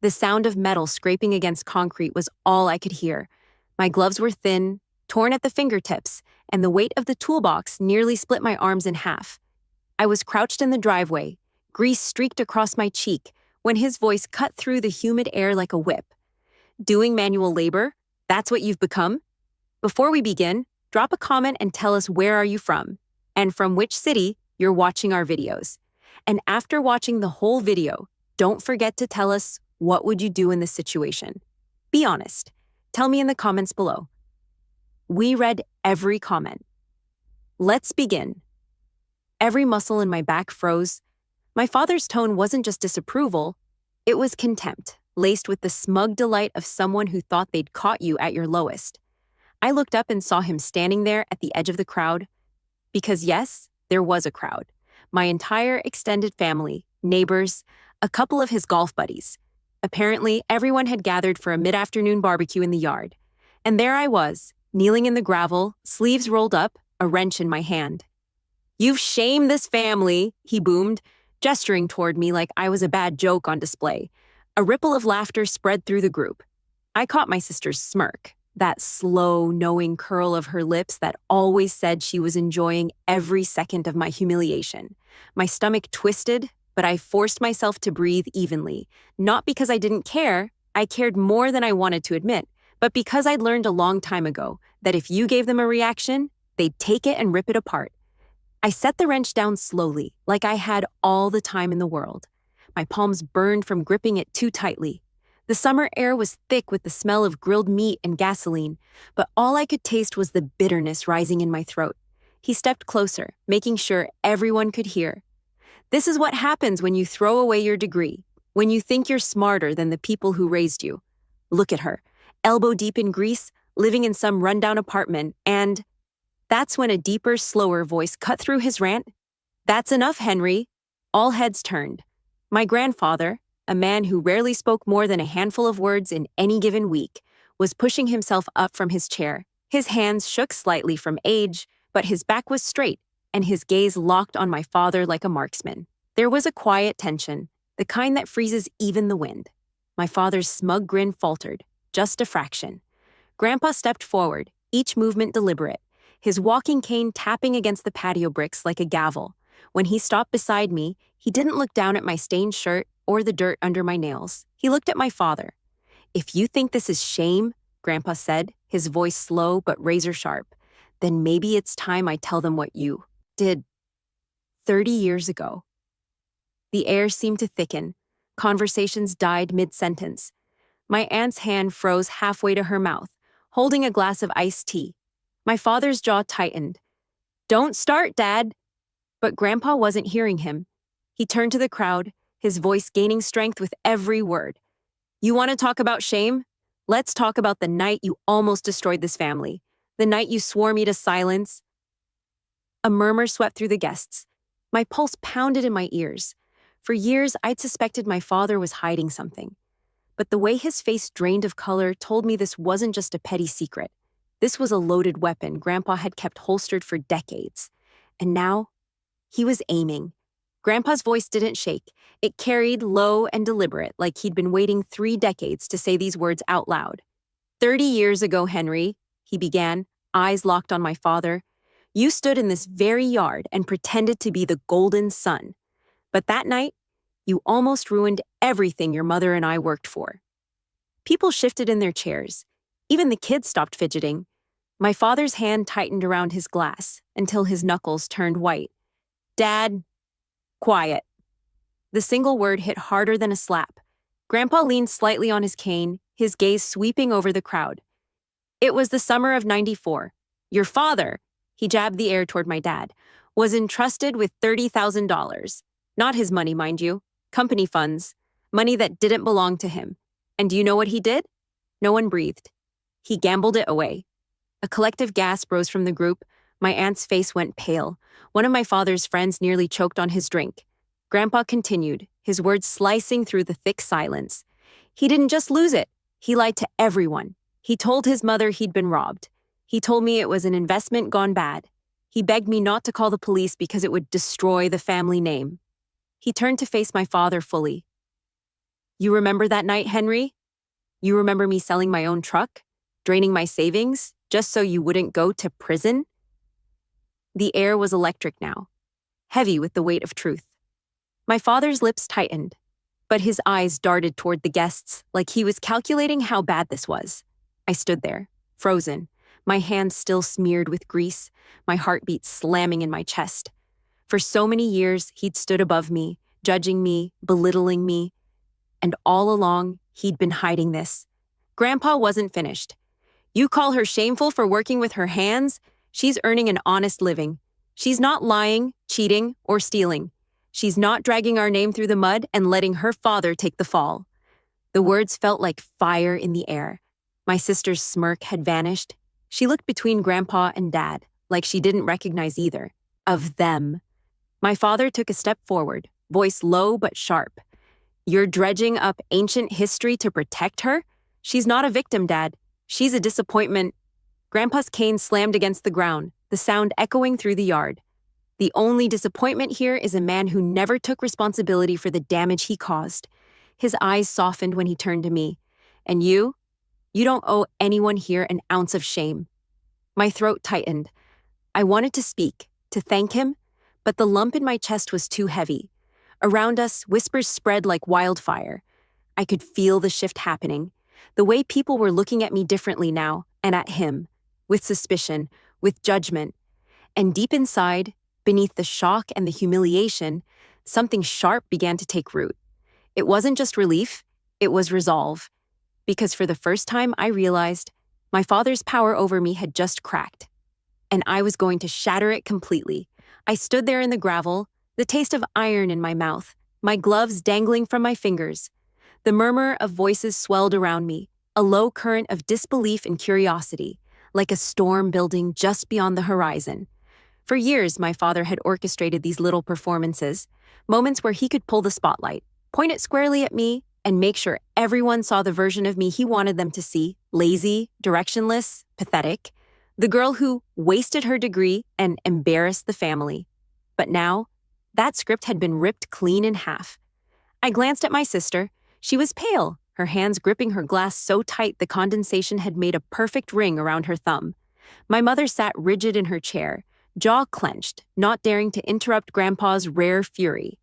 The sound of metal scraping against concrete was all I could hear. My gloves were thin, torn at the fingertips, and the weight of the toolbox nearly split my arms in half. I was crouched in the driveway, grease streaked across my cheek, when his voice cut through the humid air like a whip. Doing manual labor? That's what you've become? Before we begin, drop a comment and tell us where are you from, and from which city you're watching our videos. And after watching the whole video, don't forget to tell us what would you do in this situation. Be honest. Tell me in the comments below. We read every comment. Let's begin. Every muscle in my back froze. My father's tone wasn't just disapproval, it was contempt, laced with the smug delight of someone who thought they'd caught you at your lowest. I looked up and saw him standing there at the edge of the crowd. Because yes, there was a crowd. My entire extended family, neighbors, a couple of his golf buddies. Apparently, everyone had gathered for a mid-afternoon barbecue in the yard. And there I was, kneeling in the gravel, sleeves rolled up, a wrench in my hand. "You've shamed this family," he boomed, gesturing toward me like I was a bad joke on display. A ripple of laughter spread through the group. I caught my sister's smirk, that slow, knowing curl of her lips that always said she was enjoying every second of my humiliation. My stomach twisted, but I forced myself to breathe evenly, not because I didn't care, I cared more than I wanted to admit, but because I'd learned a long time ago that if you gave them a reaction, they'd take it and rip it apart. I set the wrench down slowly, like I had all the time in the world. My palms burned from gripping it too tightly. The summer air was thick with the smell of grilled meat and gasoline, but all I could taste was the bitterness rising in my throat. He stepped closer, making sure everyone could hear. "This is what happens when you throw away your degree, when you think you're smarter than the people who raised you. Look at her, elbow deep in grease, living in some rundown apartment, and..." That's when a deeper, slower voice cut through his rant. "That's enough, Henry." All heads turned. My grandfather, a man who rarely spoke more than a handful of words in any given week, was pushing himself up from his chair. His hands shook slightly from age, but his back was straight, and his gaze locked on my father like a marksman. There was a quiet tension, the kind that freezes even the wind. My father's smug grin faltered, just a fraction. Grandpa stepped forward, each movement deliberate, his walking cane tapping against the patio bricks like a gavel. When he stopped beside me, he didn't look down at my stained shirt or the dirt under my nails. He looked at my father. "If you think this is shame," Grandpa said, his voice slow but razor sharp, "then maybe it's time I tell them what you did 30 years ago." The air seemed to thicken. Conversations died mid-sentence. My aunt's hand froze halfway to her mouth, holding a glass of iced tea. My father's jaw tightened. "Don't start, Dad." But Grandpa wasn't hearing him. He turned to the crowd, his voice gaining strength with every word. "You want to talk about shame? Let's talk about the night you almost destroyed this family. The night you swore me to silence." A murmur swept through the guests. My pulse pounded in my ears. For years, I'd suspected my father was hiding something. But the way his face drained of color told me this wasn't just a petty secret. This was a loaded weapon Grandpa had kept holstered for decades. And now, he was aiming. Grandpa's voice didn't shake. It carried low and deliberate, like he'd been waiting 3 decades to say these words out loud. "30 years ago, Henry," he began, eyes locked on my father, "you stood in this very yard and pretended to be the golden son. But that night, you almost ruined everything your mother and I worked for." People shifted in their chairs. Even the kids stopped fidgeting. My father's hand tightened around his glass until his knuckles turned white. "Dad, quiet." The single word hit harder than a slap. Grandpa leaned slightly on his cane, his gaze sweeping over the crowd. "It was the summer of '94. Your father," he jabbed the air toward my dad, "was entrusted with $30,000. Not his money, mind you. Company funds. Money that didn't belong to him. And do you know what he did?" No one breathed. "He gambled it away." A collective gasp rose from the group. My aunt's face went pale. One of my father's friends nearly choked on his drink. Grandpa continued, his words slicing through the thick silence. "He didn't just lose it. He lied to everyone. He told his mother he'd been robbed. He told me it was an investment gone bad. He begged me not to call the police because it would destroy the family name." He turned to face my father fully. You remember that night, Henry? You remember me selling my own truck, draining my savings, just so you wouldn't go to prison? The air was electric now, heavy with the weight of truth. My father's lips tightened, but his eyes darted toward the guests like he was calculating how bad this was. I stood there, frozen, my hands still smeared with grease, my heartbeat slamming in my chest. For so many years, he'd stood above me, judging me, belittling me, and all along, he'd been hiding this. Grandpa wasn't finished. You call her shameful for working with her hands? She's earning an honest living. She's not lying, cheating, or stealing. She's not dragging our name through the mud and letting her father take the fall. The words felt like fire in the air. My sister's smirk had vanished. She looked between Grandpa and Dad, like she didn't recognize either of them. My father took a step forward, voice low but sharp. You're dredging up ancient history to protect her? She's not a victim, Dad. She's a disappointment. Grandpa's cane slammed against the ground, the sound echoing through the yard. The only disappointment here is a man who never took responsibility for the damage he caused. His eyes softened when he turned to me. And you don't owe anyone here an ounce of shame. My throat tightened. I wanted to speak, to thank him, but the lump in my chest was too heavy. Around us, whispers spread like wildfire. I could feel the shift happening. The way people were looking at me differently now, and at him, with suspicion, with judgment. And deep inside, beneath the shock and the humiliation, something sharp began to take root. It wasn't just relief, it was resolve. Because for the first time, I realized my father's power over me had just cracked. And I was going to shatter it completely. I stood there in the gravel, the taste of iron in my mouth, my gloves dangling from my fingers. The murmur of voices swelled around me, a low current of disbelief and curiosity, like a storm building just beyond the horizon. For years, my father had orchestrated these little performances, moments where he could pull the spotlight, point it squarely at me, and make sure everyone saw the version of me he wanted them to see, lazy, directionless, pathetic, the girl who wasted her degree and embarrassed the family. But now, that script had been ripped clean in half. I glanced at my sister. She was pale, her hands gripping her glass so tight the condensation had made a perfect ring around her thumb. My mother sat rigid in her chair, jaw clenched, not daring to interrupt Grandpa's rare fury.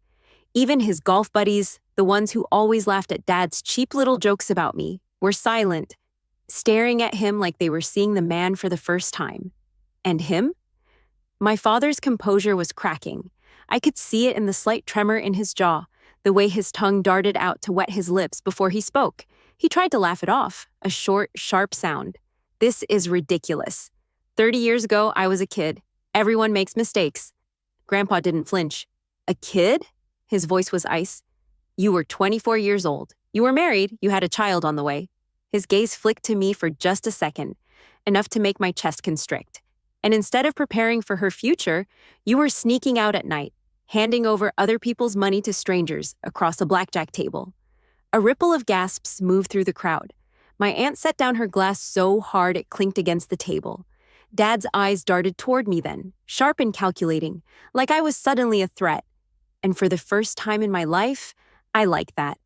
Even his golf buddies, the ones who always laughed at Dad's cheap little jokes about me, were silent, staring at him like they were seeing the man for the first time. And him? My father's composure was cracking. I could see it in the slight tremor in his jaw, the way his tongue darted out to wet his lips before he spoke. He tried to laugh it off, a short, sharp sound. This is ridiculous. 30 years ago, I was a kid. Everyone makes mistakes. Grandpa didn't flinch. A kid? His voice was ice. You were 24 years old. You were married. You had a child on the way. His gaze flicked to me for just a second, enough to make my chest constrict. And instead of preparing for her future, you were sneaking out at night, handing over other people's money to strangers across a blackjack table. A ripple of gasps moved through the crowd. My aunt set down her glass so hard it clinked against the table. Dad's eyes darted toward me then, sharp and calculating, like I was suddenly a threat. And for the first time in my life, I liked that.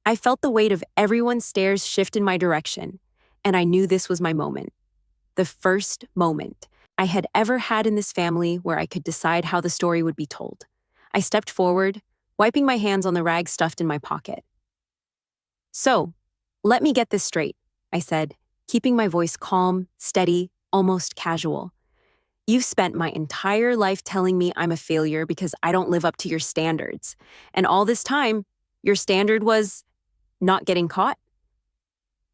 I felt the weight of everyone's stares shift in my direction, and I knew this was my moment. The first moment I had ever had in this family where I could decide how the story would be told. I stepped forward, wiping my hands on the rag stuffed in my pocket. So, let me get this straight, I said, keeping my voice calm, steady, almost casual. You've spent my entire life telling me I'm a failure because I don't live up to your standards. And all this time, your standard was not getting caught?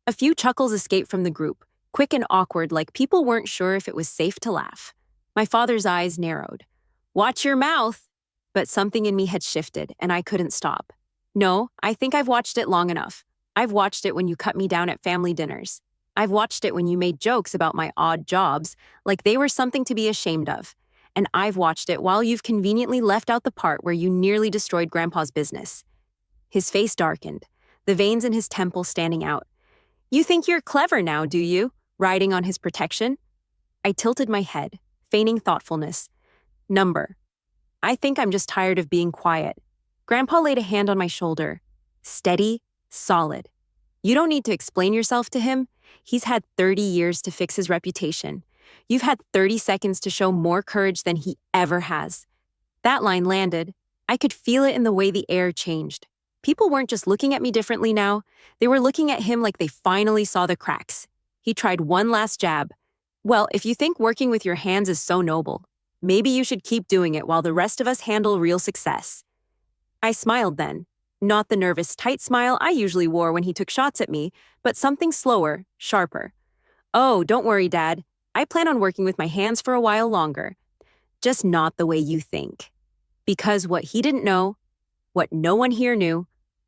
A few chuckles escaped from the group, quick and awkward, like people weren't sure if it was safe to laugh. My father's eyes narrowed. Watch your mouth! But something in me had shifted, and I couldn't stop. No, I think I've watched it long enough. I've watched it when you cut me down at family dinners. I've watched it when you made jokes about my odd jobs, like they were something to be ashamed of. And I've watched it while you've conveniently left out the part where you nearly destroyed Grandpa's business. His face darkened, the veins in his temple standing out. You think you're clever now, do you? Riding on his protection? I tilted my head, feigning thoughtfulness. Number. I think I'm just tired of being quiet. Grandpa laid a hand on my shoulder. Steady, Solid. You don't need to explain yourself to him. He's had 30 years to fix his reputation. You've had 30 seconds to show more courage than he ever has. That line landed. I could feel it in the way the air changed. People weren't just looking at me differently now, they were looking at him like they finally saw the cracks. He tried one last jab. Well, if you think working with your hands is so noble, maybe you should keep doing it while the rest of us handle real success. I smiled then. Not the nervous, tight smile I usually wore when he took shots at me, but something slower, sharper. Oh, don't worry, Dad. I plan on working with my hands for a while longer. Just not the way you think. Because what he didn't know, what no one here knew,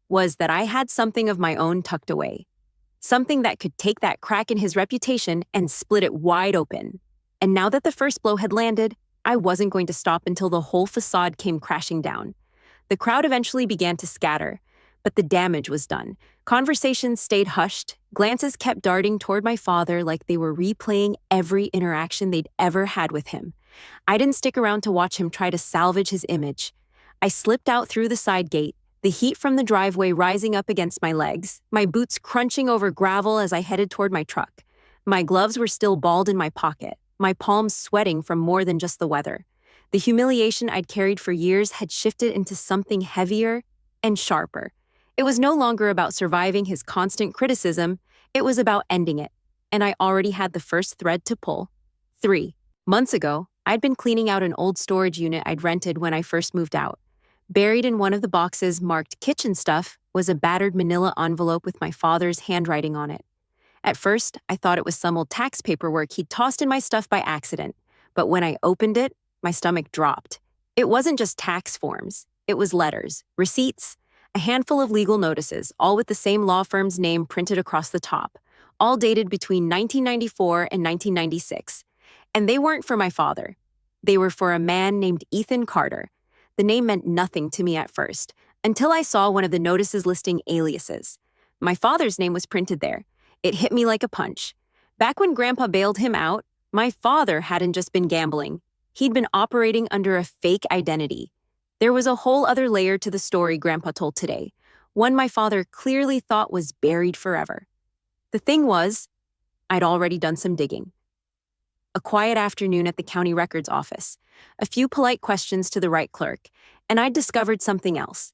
was that I had something of my own tucked away. Something that could take that crack in his reputation and split it wide open. And now that the first blow had landed, I wasn't going to stop until the whole facade came crashing down. The crowd eventually began to scatter, but the damage was done. Conversations stayed hushed, glances kept darting toward my father like they were replaying every interaction they'd ever had with him. I didn't stick around to watch him try to salvage his image. I slipped out through the side gate, the heat from the driveway rising up against my legs, my boots crunching over gravel as I headed toward my truck. My gloves were still balled in my pocket, my palms sweating from more than just the weather. The humiliation I'd carried for years had shifted into something heavier and sharper. It was no longer about surviving his constant criticism, it was about ending it. And I already had the first thread to pull. 3 months ago, I'd been cleaning out an old storage unit I'd rented when I first moved out. Buried in one of the boxes marked kitchen stuff was a battered manila envelope with my father's handwriting on it. At first, I thought it was some old tax paperwork he'd tossed in my stuff by accident, but when I opened it, my stomach dropped. It wasn't just tax forms. It was letters, receipts, a handful of legal notices, all with the same law firm's name printed across the top, all dated between 1994 and 1996. And they weren't for my father. They were for a man named Ethan Carter. The name meant nothing to me at first, until I saw one of the notices listing aliases. My father's name was printed there. It hit me like a punch. Back when Grandpa bailed him out, my father hadn't just been gambling. He'd been operating under a fake identity. There was a whole other layer to the story Grandpa told today, one my father clearly thought was buried forever. The thing was, I'd already done some digging. A quiet afternoon at the county records office, a few polite questions to the right clerk, and I'd discovered something else.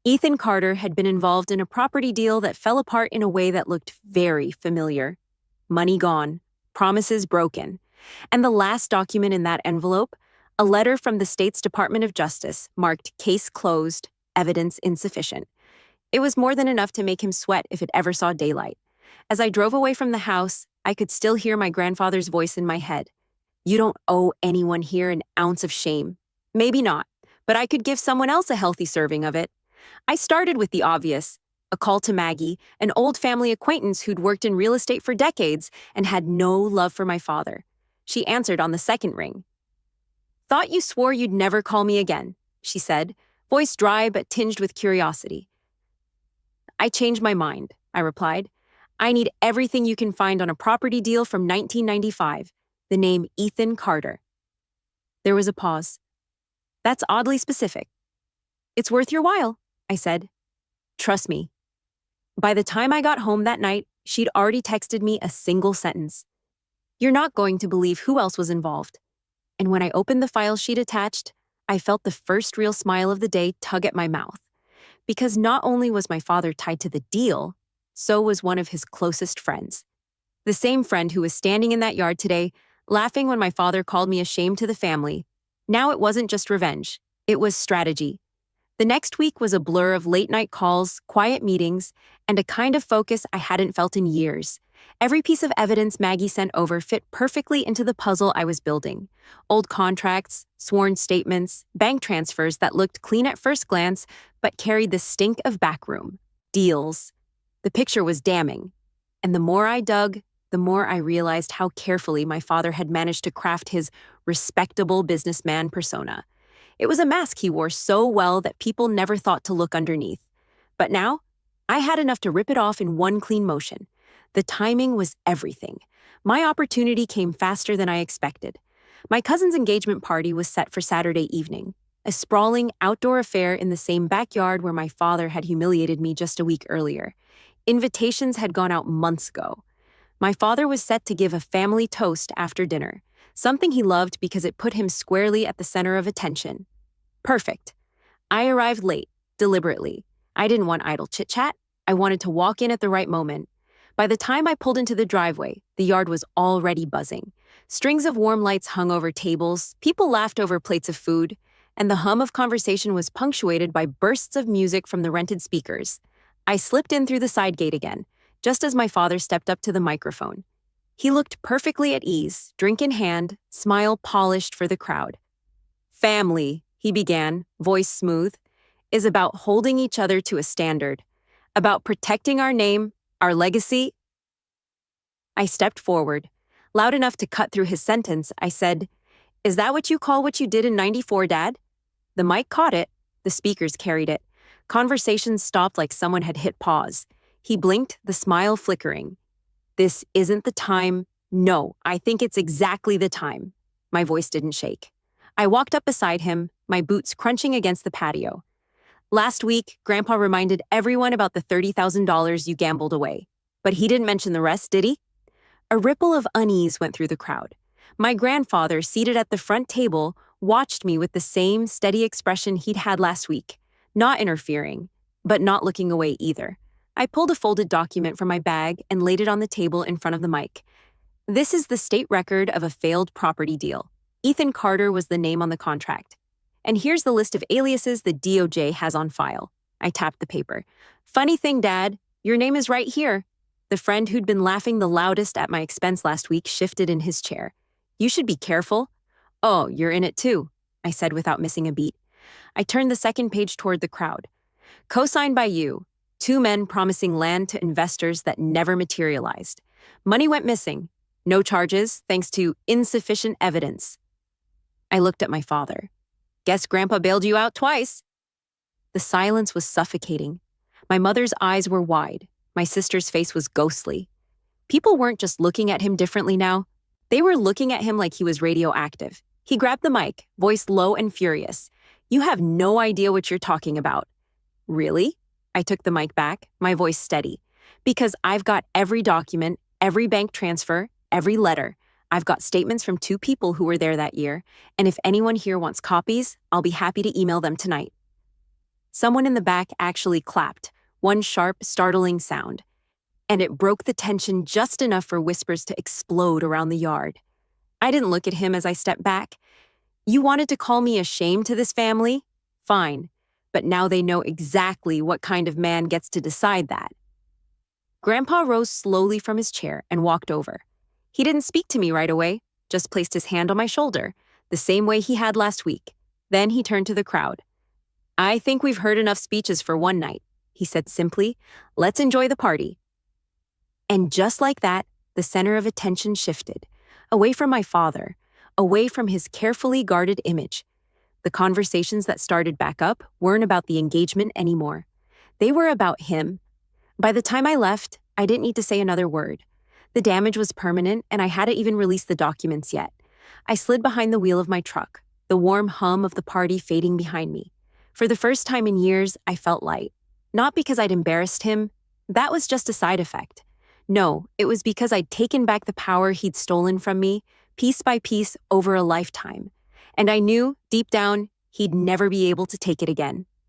Ethan Carter had been involved in a property deal that fell apart in a way that looked very familiar. Money gone, promises broken. And the last document in that envelope, a letter from the state's Department of Justice marked case closed, evidence insufficient. It was more than enough to make him sweat if it ever saw daylight. As I drove away from the house, I could still hear my grandfather's voice in my head. You don't owe anyone here an ounce of shame. Maybe not, but I could give someone else a healthy serving of it. I started with the obvious, a call to Maggie, an old family acquaintance who'd worked in real estate for decades and had no love for my father. She answered on the second ring. Thought you swore you'd never call me again, she said, voice dry but tinged with curiosity. I changed my mind, I replied. I need everything you can find on a property deal from 1995, the name Ethan Carter. There was a pause. That's oddly specific. It's worth your while, I said. Trust me. By the time I got home that night, she'd already texted me a single sentence. You're not going to believe who else was involved. And when I opened the file she'd attached, I felt the first real smile of the day tug at my mouth. Because not only was my father tied to the deal, so was one of his closest friends. The same friend who was standing in that yard today, laughing when my father called me a shame to the family. Now it wasn't just revenge, it was strategy. The next week was a blur of late-night calls, quiet meetings, and a kind of focus I hadn't felt in years. Every piece of evidence Maggie sent over fit perfectly into the puzzle I was building. Old contracts, sworn statements, bank transfers that looked clean at first glance, but carried the stink of backroom. Deals. The picture was damning. And the more I dug, the more I realized how carefully my father had managed to craft his respectable businessman persona. It was a mask he wore so well that people never thought to look underneath. But now, I had enough to rip it off in one clean motion. The timing was everything. My opportunity came faster than I expected. My cousin's engagement party was set for Saturday evening, a sprawling outdoor affair in the same backyard where my father had humiliated me just a week earlier. Invitations had gone out months ago. My father was set to give a family toast after dinner, something he loved because it put him squarely at the center of attention. Perfect. I arrived late, deliberately. I didn't want idle chit-chat. I wanted to walk in at the right moment. By the time I pulled into the driveway, the yard was already buzzing. Strings of warm lights hung over tables, people laughed over plates of food, and the hum of conversation was punctuated by bursts of music from the rented speakers. I slipped in through the side gate again, just as my father stepped up to the microphone. He looked perfectly at ease, drink in hand, smile polished for the crowd. Family, he began, voice smooth, is about holding each other to a standard, about protecting our name, our legacy. I stepped forward. Loud enough to cut through his sentence, I said, "Is that what you call what you did in '94, Dad?" The mic caught it. The speakers carried it. Conversations stopped like someone had hit pause. He blinked, the smile flickering. "This isn't the time. No, I think it's exactly the time." My voice didn't shake. I walked up beside him, my boots crunching against the patio. "Last week, Grandpa reminded everyone about the $30,000 you gambled away. But he didn't mention the rest, did he?" A ripple of unease went through the crowd. My grandfather, seated at the front table, watched me with the same steady expression he'd had last week, not interfering, but not looking away either. I pulled a folded document from my bag and laid it on the table in front of the mic. "This is the state record of a failed property deal. Ethan Carter was the name on the contract. And here's the list of aliases the DOJ has on file." I tapped the paper. "Funny thing, Dad, your name is right here." The friend who'd been laughing the loudest at my expense last week shifted in his chair. "You should be careful." "Oh, you're in it too," I said without missing a beat. I turned the second page toward the crowd. "Co-signed by you. 2 men promising land to investors that never materialized. Money went missing. No charges, thanks to insufficient evidence." I looked at my father. "Guess Grandpa bailed you out twice." The silence was suffocating. My mother's eyes were wide. My sister's face was ghostly. People weren't just looking at him differently now. They were looking at him like he was radioactive. He grabbed the mic, voice low and furious. "You have no idea what you're talking about." "Really?" I took the mic back, my voice steady. "Because I've got every document, every bank transfer, every letter. I've got statements from 2 people who were there that year, and if anyone here wants copies, I'll be happy to email them tonight." Someone in the back actually clapped, one sharp, startling sound. And it broke the tension just enough for whispers to explode around the yard. I didn't look at him as I stepped back. "You wanted to call me a shame to this family? Fine. But now they know exactly what kind of man gets to decide that." Grandpa rose slowly from his chair and walked over. He didn't speak to me right away, just placed his hand on my shoulder, the same way he had last week. Then he turned to the crowd. "I think we've heard enough speeches for one night," he said simply. "Let's enjoy the party." And just like that, the center of attention shifted, away from my father, away from his carefully guarded image. The conversations that started back up weren't about the engagement anymore. They were about him. By the time I left, I didn't need to say another word. The damage was permanent, and I hadn't even released the documents yet. I slid behind the wheel of my truck, the warm hum of the party fading behind me. For the first time in years, I felt light. Not because I'd embarrassed him. That was just a side effect. No, it was because I'd taken back the power he'd stolen from me, piece by piece over a lifetime. And I knew, deep down, he'd never be able to take it again.